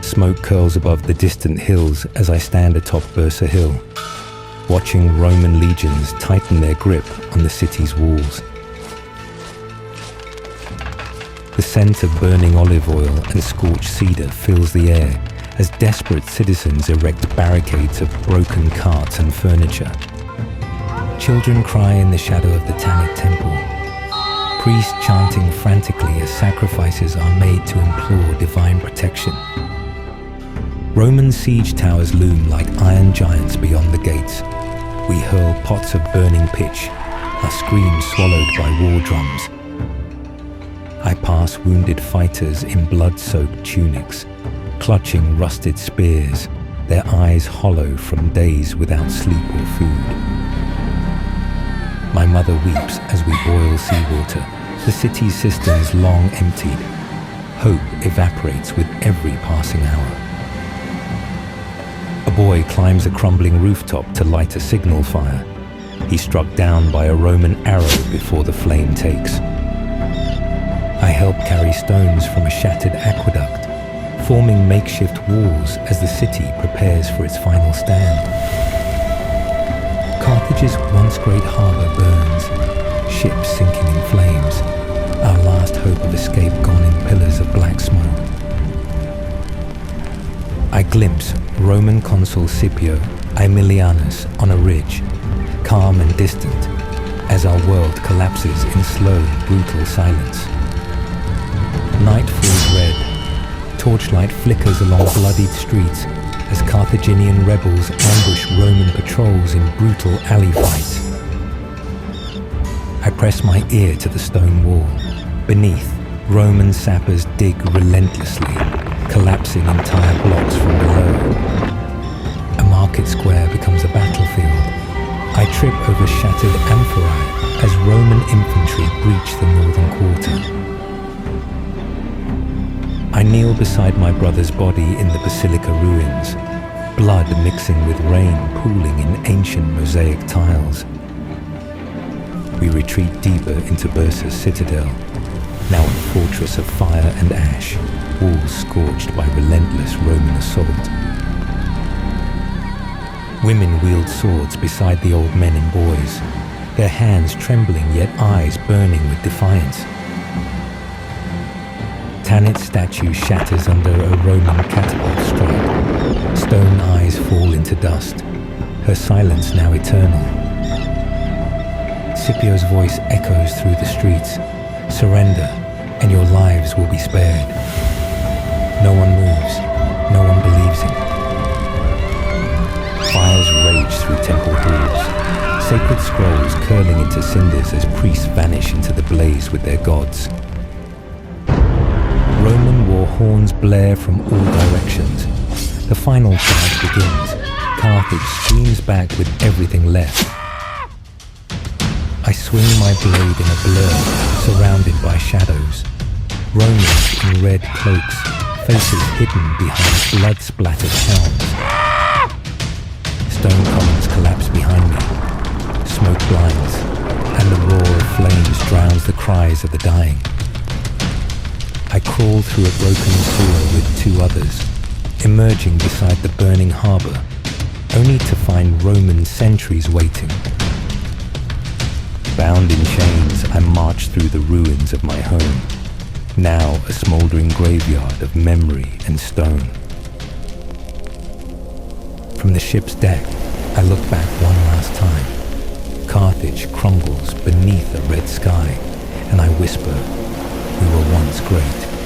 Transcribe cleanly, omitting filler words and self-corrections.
Smoke curls above the distant hills as I stand atop Bursa Hill, watching Roman legions tighten their grip on the city's walls. The scent of burning olive oil and scorched cedar fills the air as desperate citizens erect barricades of broken carts and furniture. Children cry in the shadow of the Tanit temple, priests chanting frantically as sacrifices are made to implore divine protection. Roman siege towers loom like iron giants beyond the gates. We hurl pots of burning pitch, our screams swallowed by war drums. I pass wounded fighters in blood-soaked tunics, clutching rusted spears, their eyes hollow from days without sleep or food. My mother weeps as we boil seawater, the city's cisterns long emptied. Hope evaporates with every passing hour. A boy climbs a crumbling rooftop to light a signal fire. He's struck down by a Roman arrow before the flame takes. I help carry stones from a shattered aqueduct, forming makeshift walls as the city prepares for its final stand. Carthage's once great harbour burns, ships sinking in flames, our last hope of escape gone in pillars of black smoke. I glimpse Roman consul Scipio Aemilianus on a ridge, calm and distant, as our world collapses in slow, brutal silence. Night falls red, torchlight flickers along bloodied streets as Carthaginian rebels ambush Roman patrols in brutal alley fights. I press my ear to the stone wall. Beneath, Roman sappers dig relentlessly, collapsing entire blocks from below. A market square becomes a battlefield. I trip over shattered amphorae as Roman infantry breach the northern quarter. I kneel beside my brother's body in the basilica ruins, blood mixing with rain pooling in ancient mosaic tiles. We retreat deeper into Bursa's citadel, now a fortress of fire and ash, walls scorched by relentless Roman assault. Women wield swords beside the old men and boys, their hands trembling yet eyes burning with defiance. Tanit's statue shatters under a Roman catapult strike. Stone eyes fall into dust, her silence now eternal. Scipio's voice echoes through the streets. Surrender, and your lives will be spared. No one moves, no one believes him. Fires rage through temple halls, sacred scrolls curling into cinders as priests vanish into the blaze with their gods. Roman war horns blare from all directions. The final charge begins. Carthage streams back with everything left. I swing my blade in a blur, surrounded by shadows. Romans in red cloaks, faces hidden behind blood-splattered helms. Stone columns collapse behind me. Smoke blinds, and the roar of flames drowns the cries of the dying. I crawl through a broken sewer with two others, emerging beside the burning harbour, only to find Roman sentries waiting. Bound in chains, I march through the ruins of my home, now a smouldering graveyard of memory and stone. From the ship's deck, I look back one last time. Carthage crumbles beneath a red sky, and I whisper, "We were once great."